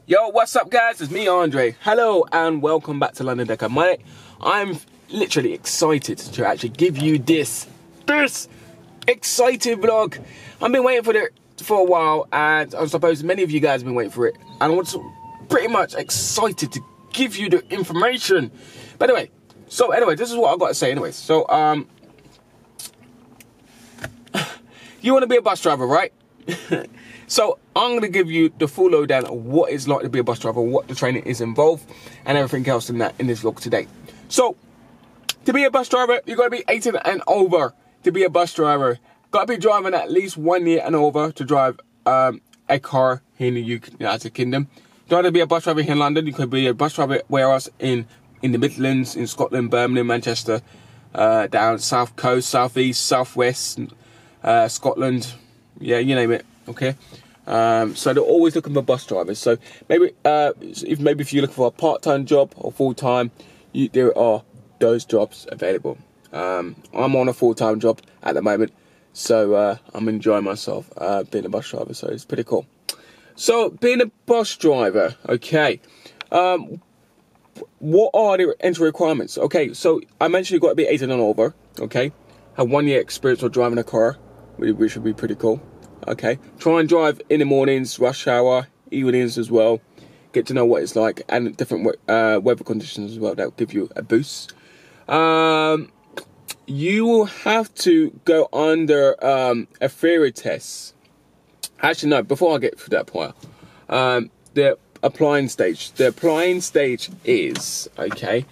Yo, what's up guys? It's me, Andre. Hello and welcome back to London Decker. I'm literally excited to actually give you this exciting vlog. I've been waiting for it for a while, and I suppose many of you guys have been waiting for it. And I'm also pretty much excited to give you the information. But anyway, this is what I've got to say anyway. So, you want to be a bus driver, right? So I'm going to give you the full lowdown of what it's like to be a bus driver, what the training is involved, and everything else in this vlog today. So, to be a bus driver, you've got to be 18 and over to be a bus driver. Got to be driving at least 1 year and over to drive a car here in the United Kingdom. You don't have to be a bus driver here in London. You could be a bus driver where else in the Midlands, in Scotland, Birmingham, Manchester, down South Coast, South East, South West, Scotland, yeah, you name it. Okay, so they're always looking for bus drivers. So maybe if you're looking for a part-time job or full-time, there are those jobs available. I'm on a full-time job at the moment, so I'm enjoying myself being a bus driver. So it's pretty cool. So being a bus driver, okay. What are the entry requirements? Okay, so I mentioned you've got to be 18 and over. Okay, have 1 year experience of driving a car, which should be pretty cool. Okay, try and drive in the mornings, rush hour, evenings as well. Get to know what it's like, and different weather conditions as well. That will give you a boost. You will have to go under a theory test. Actually, no. Before I get to that point, the applying stage. The applying stage is okay.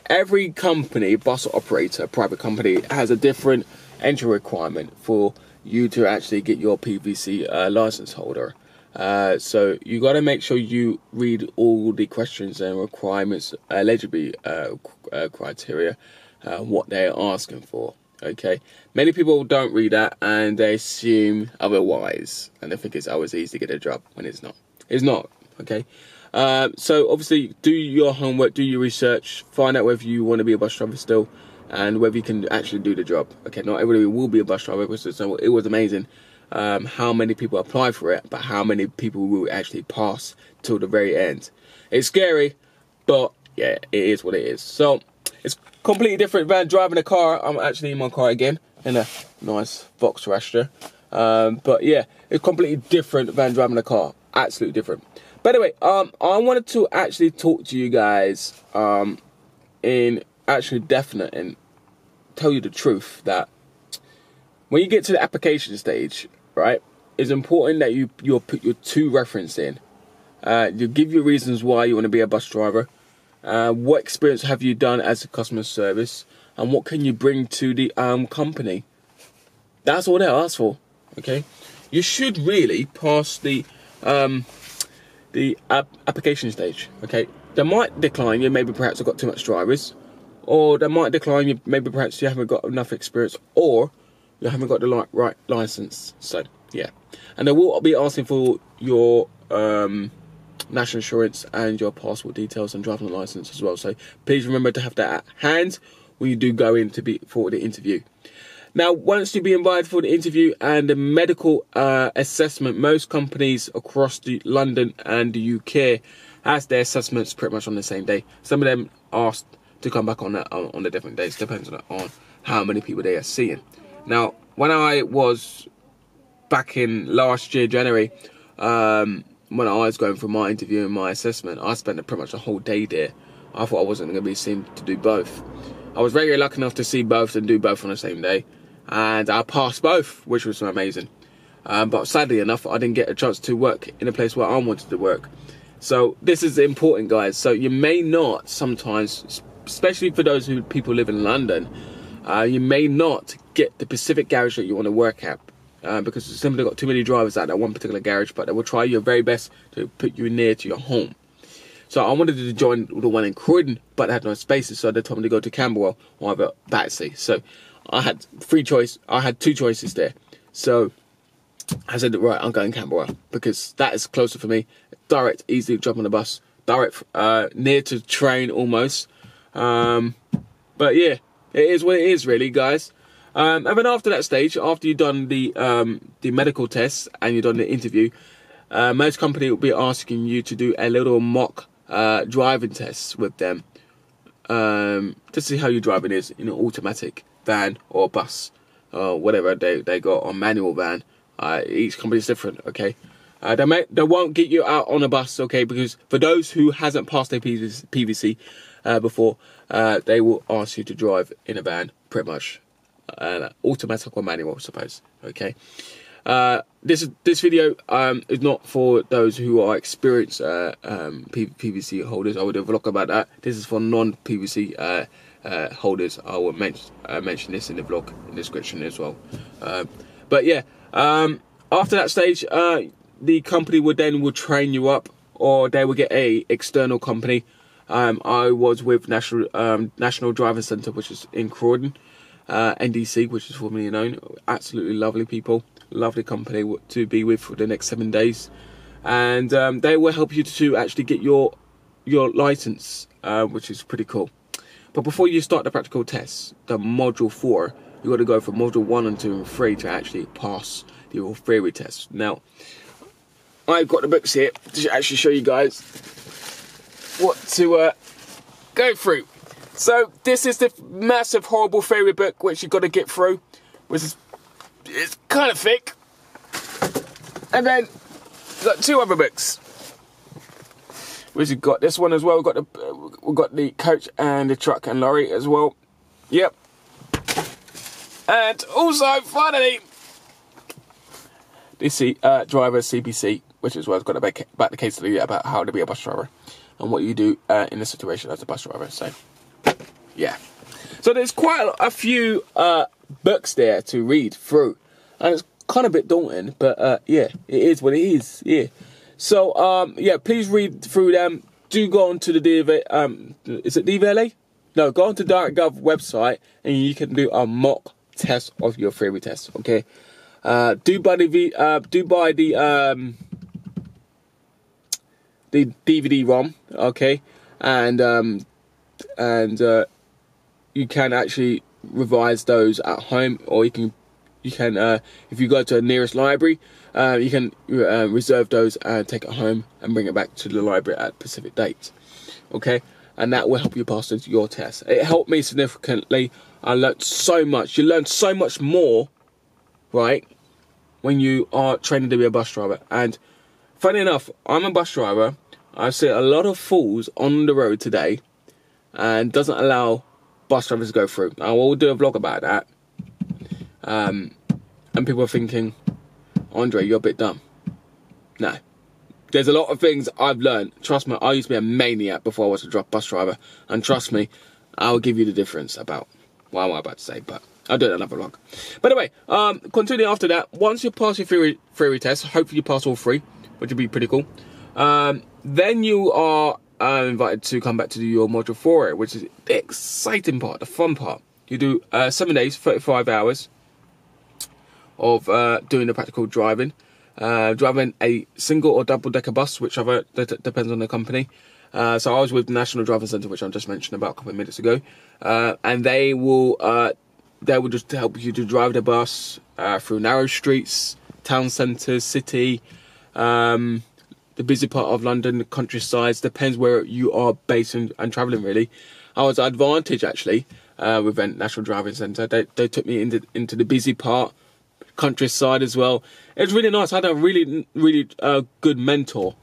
Every company, bus operator, private company, has a different entry requirement for you to actually get your PVC license holder. So you got to make sure you read all the questions and requirements, eligibility criteria, what they're asking for. Okay, many people don't read that and they assume otherwise, and they think it's always easy to get a job when it's not. It's not. Okay, so obviously do your homework, do your research, find out whether you want to be a bus driver still, and whether you can actually do the job. Okay, not everybody will be a bus driver, because it was amazing how many people apply for it, but how many people will actually pass till the very end. It's scary, but yeah, it is what it is. So it's completely different than driving a car. I'm actually in my car again, in a nice Vauxhall Astra. But yeah, it's completely different than driving a car. Absolutely different. But anyway, I wanted to actually talk to you guys in actually definite and tell you the truth that when you get to the application stage, right, it's important that you'll put your two references in. You give your reasons why you want to be a bus driver, what experience have you done as a customer service, and what can you bring to the company. That's all they ask for. Okay, you should really pass the application stage. Okay, they might decline you, maybe perhaps I've got too much drivers, or they might decline you, maybe perhaps you haven't got enough experience, or you haven't got the right license. So yeah, and they will be asking for your national insurance and your passport details and driving license as well. So please remember to have that at hand when you do go in for the interview. Now, once you be invited for the interview and the medical assessment, most companies across London and the UK has their assessments pretty much on the same day. Some of them asked to come back on the different days, depends on how many people they are seeing. Now, when I was back in last year, January, when I was going for my interview and my assessment, I spent pretty much a whole day there. I thought I wasn't going to be seen to do both. I was very lucky enough to see both and do both on the same day, and I passed both, which was amazing. But sadly enough, I didn't get a chance to work in a place where I wanted to work. So this is important, guys. So you may not sometimes, especially for those people live in London, you may not get the specific garage that you want to work at, because you've simply got too many drivers at that one particular garage, but they will try your very best to put you near to your home. So I wanted to join the one in Croydon, but they had no spaces, so they told me to go to Camberwell or either Battersea. So I had two choices there. So I said, right, I'm going Camberwell, because that is closer for me. Direct, easy, jump on the bus. Direct, near to train almost. But yeah, it is what it is, really, guys. And then after that stage, after you've done the medical tests and you've done the interview, most company will be asking you to do a little mock driving test with them, to see how your driving is in an automatic van or bus, or whatever they got, or manual van. Each company is different, okay? They won't get you out on a bus, okay? Because for those who hasn't passed their PVC before, they will ask you to drive in a van, pretty much, automatic or manual, I suppose, okay? This video is not for those who are experienced PVC holders. I will do a vlog about that. This is for non-PVC holders. I will mention this in the vlog in the description as well. But yeah, after that stage, the company will train you up, or they will get a external company. I was with National Driving Centre, which is in Croydon, NDC, which is formerly known. Absolutely lovely people, lovely company to be with for the next 7 days, and they will help you to actually get your license, which is pretty cool. But before you start the practical tests, the module 4, you got to go from module 1 and 2 and 3 to actually pass your theory test. Now, I've got the books here to actually show you guys what to go through. So this is the massive, horrible theory book which you've got to get through, which is it's kind of thick. And then we've got 2 other books. We've got this one as well. We've got the coach and the truck and lorry as well. Yep. And also, finally, the driver CPC, which is where I've got about the case study about how to be a bus driver and what you do in a situation as a bus driver. So, yeah. So there's quite a few books there to read through, and it's kind of a bit daunting, but yeah, it is what it is. Yeah. So yeah, please read through them. Do go on to the is it DVLA? No, go on to DirectGov website and you can do a mock test of your theory test. Okay. Do buy the DVD-ROM. Okay, and you can actually revise those at home, or you can if you go to the nearest library, you can reserve those and take it home and bring it back to the library at a specific date. Okay, and that will help you pass your test. It helped me significantly. I learned so much. You learn so much more, right, when you are training to be a bus driver. And funny enough, I'm a bus driver. I see a lot of fools on the road today and doesn't allow bus drivers to go through. I will do a vlog about that. And people are thinking, Andre, you're a bit dumb. No. There's a lot of things I've learned. Trust me, I used to be a maniac before I was a bus driver. And trust me, I'll give you the difference about what I'm about to say. But I'll do another vlog. But anyway, continue after that. Once you pass your theory test, hopefully you pass all 3, which would be pretty cool. Then you are invited to come back to do your module 4, which is the exciting part, the fun part. You do 7 days, 35 hours of doing the practical driving. Driving a single or double decker bus, whichever, that depends on the company. So I was with the National Driving Centre, which I just mentioned about a couple of minutes ago. And they will just help you to drive the bus through narrow streets, town centres, city, the busy part of London, the countryside. Depends where you are based and travelling, really. I was at Advantage, actually, with the National Driving Centre. They took me into the busy part, countryside as well. It was really nice. I had a really good mentor,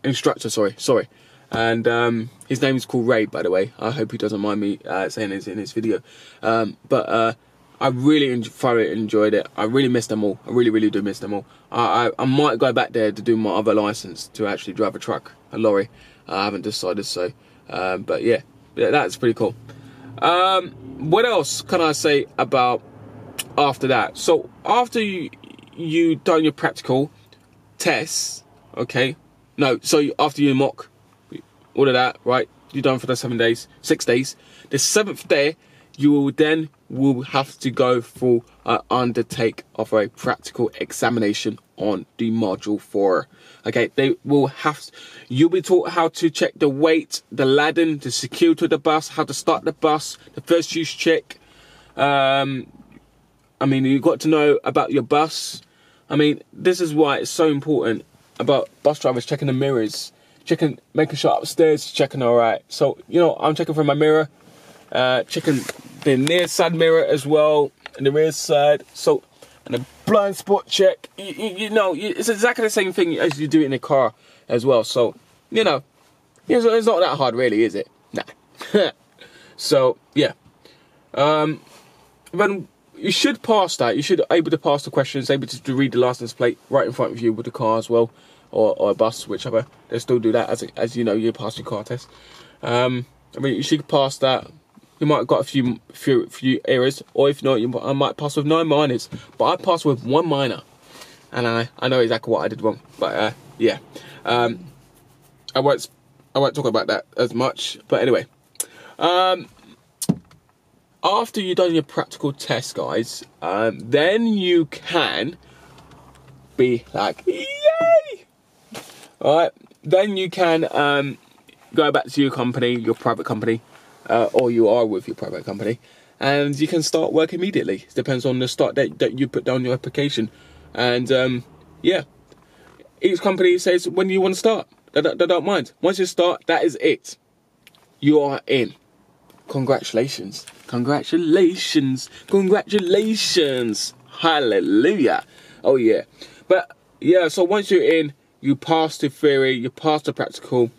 instructor, sorry. And his name is called Ray, by the way. I hope he doesn't mind me saying this in his video. But I really thoroughly enjoyed it. I really miss them all. I really do miss them all. I might go back there to do my other license to actually drive a truck, a lorry. I haven't decided so. But yeah, that's pretty cool. What else can I say about after that? So after you done your practical tests, okay? No, so after you mock all of that, right? You're done for the 6 days. The 7th day, you will have to go through an undertake of a practical examination on the module 4. Okay, you'll be taught how to check the weight, the laden, the security of the bus, how to start the bus, the first use check. I mean, you've got to know about your bus, I mean, this is why it's so important about bus drivers checking the mirrors, making sure upstairs checking all right. So, you know, I'm checking from my mirror, checking the near side mirror as well, and the rear side. So, and a blind spot check. You know, it's exactly the same thing as you do in a car as well. So, you know, it's not that hard, really, is it? Nah. So, yeah. When you should pass that, you should be able to pass the questions, able to read the license plate right in front of you with the car as well, or a bus, whichever. They still do that as you know, you pass your car test. I mean, you should pass that. You might have got a few errors, or if not, I might pass with 9 minors. But I passed with 1 minor, and I know exactly what I did wrong. But yeah, I won't talk about that as much. But anyway, after you've done your practical test, guys, then you can be like, yay! All right, then you can go back to your company, your private company. Or you are with your private company, and you can start work immediately. It depends on the start date that you put down your application. And yeah, each company says when you want to start. They don't mind. Once you start, that is it. You are in. Congratulations. Congratulations. Congratulations. Hallelujah. Oh yeah. But yeah, so once you're in, you pass the theory, you pass the practical.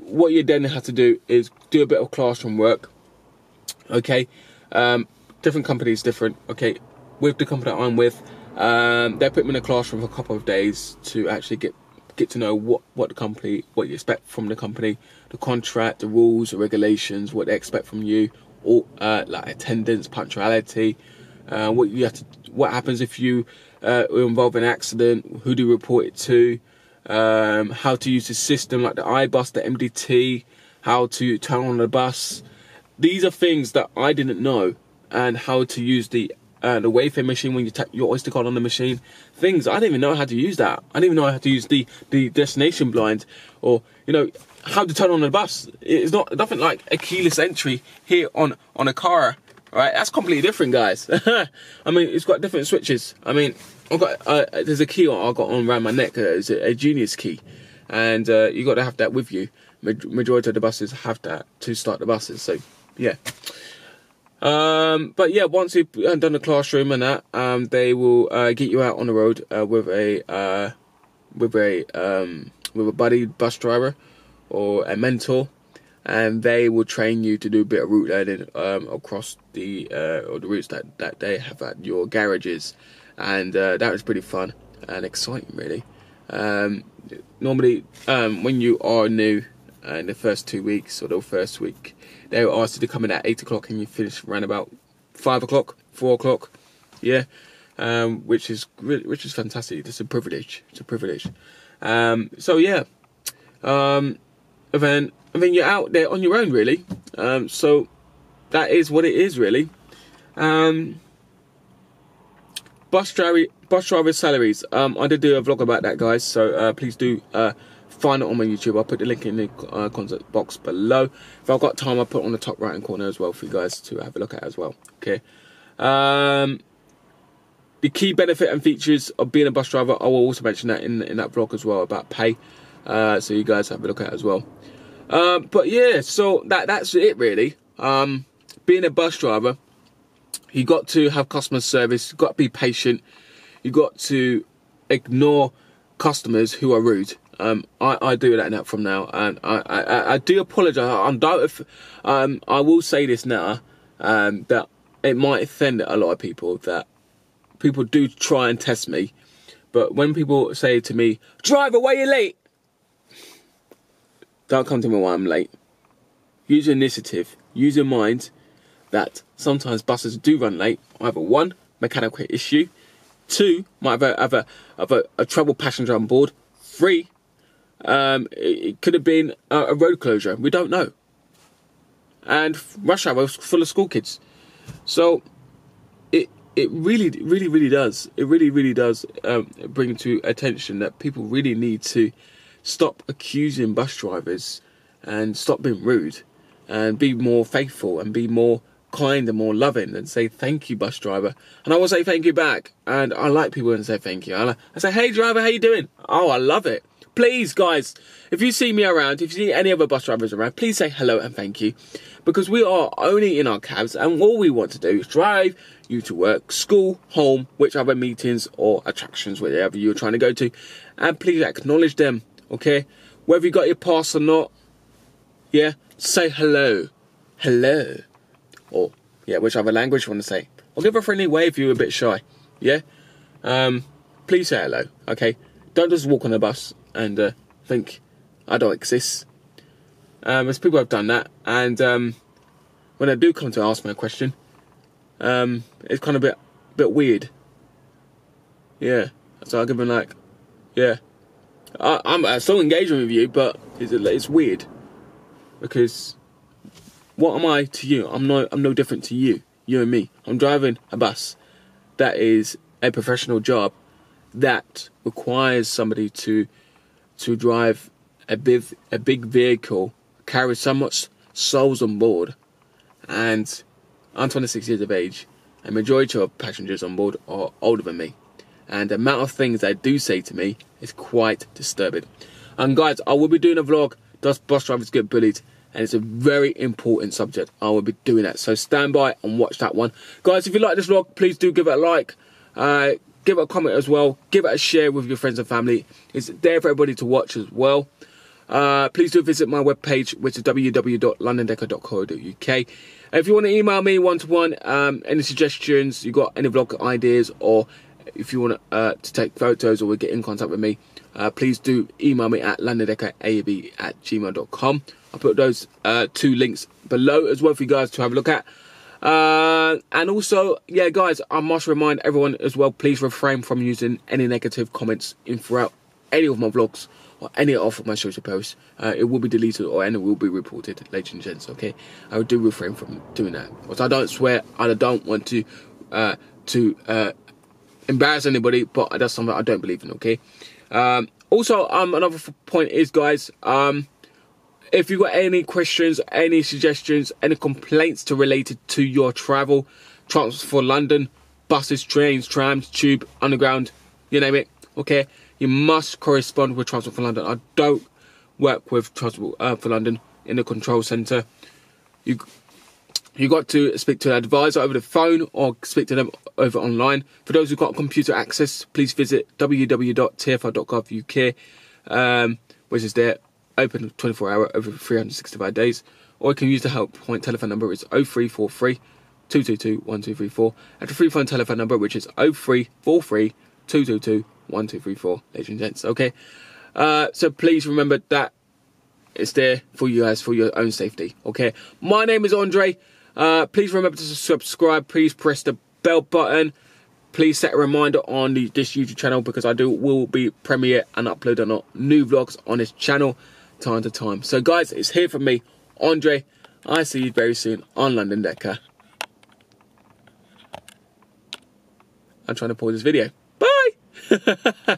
What you then have to do is do a bit of classroom work. Okay, different companies different. Okay, with the company I'm with, they put me in a classroom for a couple of days to actually get to know what the company, what you expect from the company, the contract, the rules, the regulations, what they expect from you, all like attendance, punctuality, what you have to, what happens if you are involved in an accident, who do you report it to. How to use the system like the iBus, the MDT, how to turn on the bus. These are things that I didn't know, and how to use the Wayfair machine when you take your Oyster card on the machine. Things I didn't even know how to use that. I didn't even know how to use the destination blind, or you know how to turn on the bus. It's nothing like a keyless entry here on a car. Right, that's completely different, guys. I mean, it's got different switches. I mean, I've got there's a key I got on around my neck. It's a Genius key, and you got to have that with you. Majority of the buses have that to start the buses. So yeah. But yeah, once you've done the classroom and that, they will get you out on the road with a buddy bus driver or a mentor. And they will train you to do a bit of route learning across the routes that they have at your garages, and that was pretty fun and exciting, really. Normally, when you are new in the first 2 weeks or the first week, they will ask you to come in at 8 o'clock and you finish around about 5 o'clock, 4 o'clock, yeah, which is fantastic. It's a privilege. It's a privilege. So yeah, and then you're out there on your own, really. So that is what it is, really. Bus driver salaries. I did do a vlog about that, guys. So please do find it on my YouTube. I'll put the link in the contact box below. If I've got time, I'll put it on the top right hand corner as well for you guys to have a look at as well. Okay. The key benefit and features of being a bus driver, I will also mention that in that vlog as well about pay. So you guys have a look at it as well. But yeah, so that's it really. Being a bus driver, you got to have customer service, you got to be patient, you got to ignore customers who are rude. I do that now from now, and I do apologise. I will say this now, that it might offend a lot of people, that people do try and test me, but when people say to me, "Driver, why are you late?" Don't come to me while I'm late. Use your initiative. Use your mind that sometimes buses do run late. Either 1, mechanical issue. 2, might have a troubled passenger on board. 3, it could have been a road closure. We don't know. And rush hour was full of school kids. So it really does. It really does bring to attention that people really need to stop accusing bus drivers and stop being rude and be more faithful and be more kind and more loving and say thank you, bus driver. And I will say thank you back. And I like people when say thank you. I say, hey driver, how you doing? Oh, I love it. Please, guys, if you see me around, if you see any other bus drivers around, please say hello and thank you. Because we are only in our cabs, and all we want to do is drive you to work, school, home, whichever meetings or attractions, whatever you're trying to go to. And please acknowledge them, okay? Whether you got your pass or not, yeah, say hello. Hello. Or, yeah, whichever language you want to say. Or give a friendly wave if you're a bit shy, yeah? Please say hello, okay? Don't just walk on the bus and think I don't exist. There's people have done that, and when they do come to ask me a question, it's kind of a bit weird. Yeah, so I give them like, yeah, I'm still engaging with you, but it's weird because what am I to you? I'm no different to you and me. I'm driving a bus that is a professional job that requires somebody to drive a big vehicle, carry so much souls on board, and I'm 26 years of age, and majority of passengers on board are older than me, and the amount of things they do say to me is quite disturbing. And guys, I will be doing a vlog, does bus drivers get bullied? And it's a very important subject. I will be doing that, so stand by and watch that one. Guys, if you like this vlog, please do give it a like, give it a comment as well, give it a share with your friends and family. It's there for everybody to watch as well. Please do visit my webpage, which is www.londondecker.co.uk. If you want to email me one-to-one, any suggestions, you got any vlog ideas, or if you want to take photos or get in contact with me, please do email me at londondeckeraab@gmail.com. I'll put those 2 links below as well for you guys to have a look at. And also, yeah, guys, I must remind everyone as well, please refrain from using any negative comments throughout any of my vlogs or any of my social posts. It will be deleted and it will be reported, ladies and gents, okay? I do refrain from doing that. Because I don't swear, and I don't want to embarrass anybody, but that's something I don't believe in, okay? Also, another point is, guys, if you've got any questions, any suggestions, any complaints related to your travel, Transport for London, buses, trains, trams, tube, underground, you name it, okay, you must correspond with Transport for London. I don't work with Transport for London in the control centre. You got to speak to an advisor over the phone or speak to them over online. For those who've got computer access, please visit www.tfl.gov.uk, which is there, open 24-hour over 365 days. Or you can use the help point telephone number, it's 0343 222 1234, and the free phone telephone number, which is 0343 222 1234, ladies and gents, okay? So please remember that it's there for you guys, for your own safety, okay? My name is Andre. Please remember to subscribe. Please press the bell button. Please set a reminder on this YouTube channel, because I will be premiere and upload on new vlogs on this channel time to time. So guys, it's here from me, Andre. I see you very soon on London Decker. I'm trying to pause this video. Bye.